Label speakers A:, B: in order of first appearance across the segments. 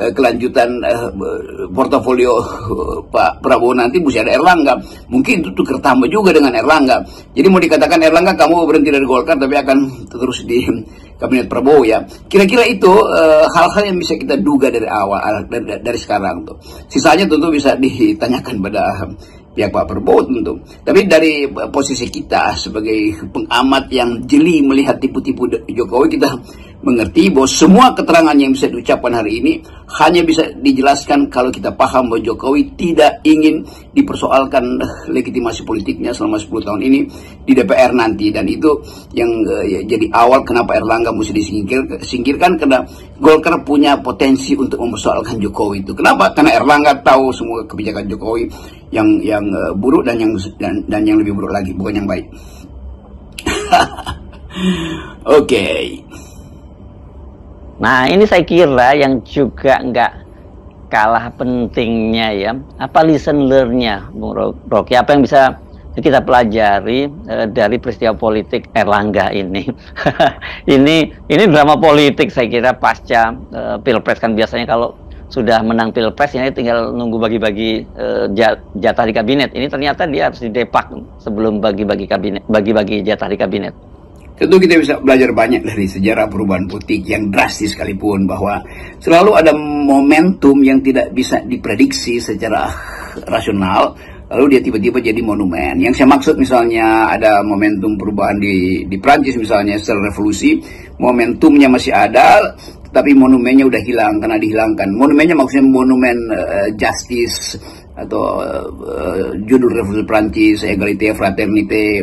A: kelanjutan portofolio Pak Prabowo nanti mesti ada Erlangga. Mungkin itu tuker tambah juga dengan Erlangga. Jadi mau dikatakan Erlangga kamu berhenti dari Golkar tapi akan terus di kabinet Prabowo ya. Kira-kira itu hal-hal yang bisa kita duga dari awal, dari sekarang tuh. Sisanya tentu bisa ditanyakan pada pihak Pak Prabowo tentu. Tapi dari posisi kita sebagai pengamat yang jeli melihat tipu-tipu Jokowi, kita mengerti bahwa semua keterangan yang bisa diucapkan hari ini hanya bisa dijelaskan kalau kita paham bahwa Jokowi tidak ingin dipersoalkan legitimasi politiknya selama 10 tahun ini di DPR nanti. Dan itu yang jadi awal kenapa Erlangga mesti disingkirkan, karena Golkar punya potensi untuk mempersoalkan Jokowi itu. Kenapa? Karena Erlangga tahu semua kebijakan Jokowi yang buruk dan yang lebih buruk lagi, bukan yang baik. Oke.
B: Nah, ini saya kira yang juga nggak kalah pentingnya ya, apa lesson learn-nya, Bung Rocky, apa yang bisa kita pelajari dari peristiwa politik Erlangga ini. ini drama politik saya kira pasca Pilpres. Kan biasanya kalau sudah menang Pilpres ini tinggal nunggu bagi-bagi jatah di kabinet. Ini ternyata dia harus didepak sebelum bagi-bagi jatah di kabinet.
A: Tentu kita bisa belajar banyak dari sejarah perubahan politik yang drastis sekalipun, bahwa selalu ada momentum yang tidak bisa diprediksi secara rasional, lalu dia tiba-tiba jadi monumen. Yang saya maksud misalnya ada momentum perubahan di Prancis misalnya setelah revolusi, momentumnya masih ada, tapi monumennya udah hilang karena dihilangkan. Monumennya maksudnya monumen justice atau judul revolusi Prancis, Égalité, Fraternité,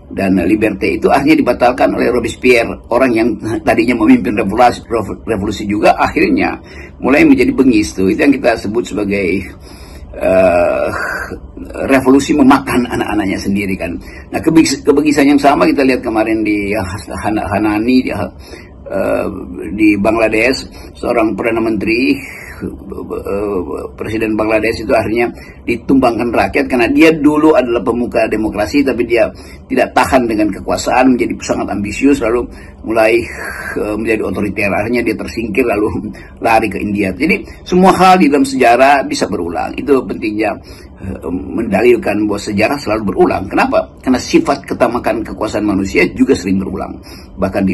A: dan Liberté, itu akhirnya dibatalkan oleh Robespierre. Orang yang tadinya memimpin revolusi juga akhirnya mulai menjadi bengis tuh. Itu yang kita sebut sebagai revolusi memakan anak-anaknya sendiri kan. Nah, kebegisan yang sama kita lihat kemarin di Hanani di Bangladesh. Seorang Perdana Menteri, Presiden Bangladesh itu akhirnya ditumbangkan rakyat karena dia dulu adalah pemuka demokrasi, tapi dia tidak tahan dengan kekuasaan, menjadi sangat ambisius, lalu mulai menjadi otoriter. Akhirnya dia tersingkir lalu lari ke India. Jadi semua hal di dalam sejarah bisa berulang. Itu pentingnya mendalilkan bahwa sejarah selalu berulang. Kenapa? Karena sifat ketamakan kekuasaan manusia juga sering berulang, bahkan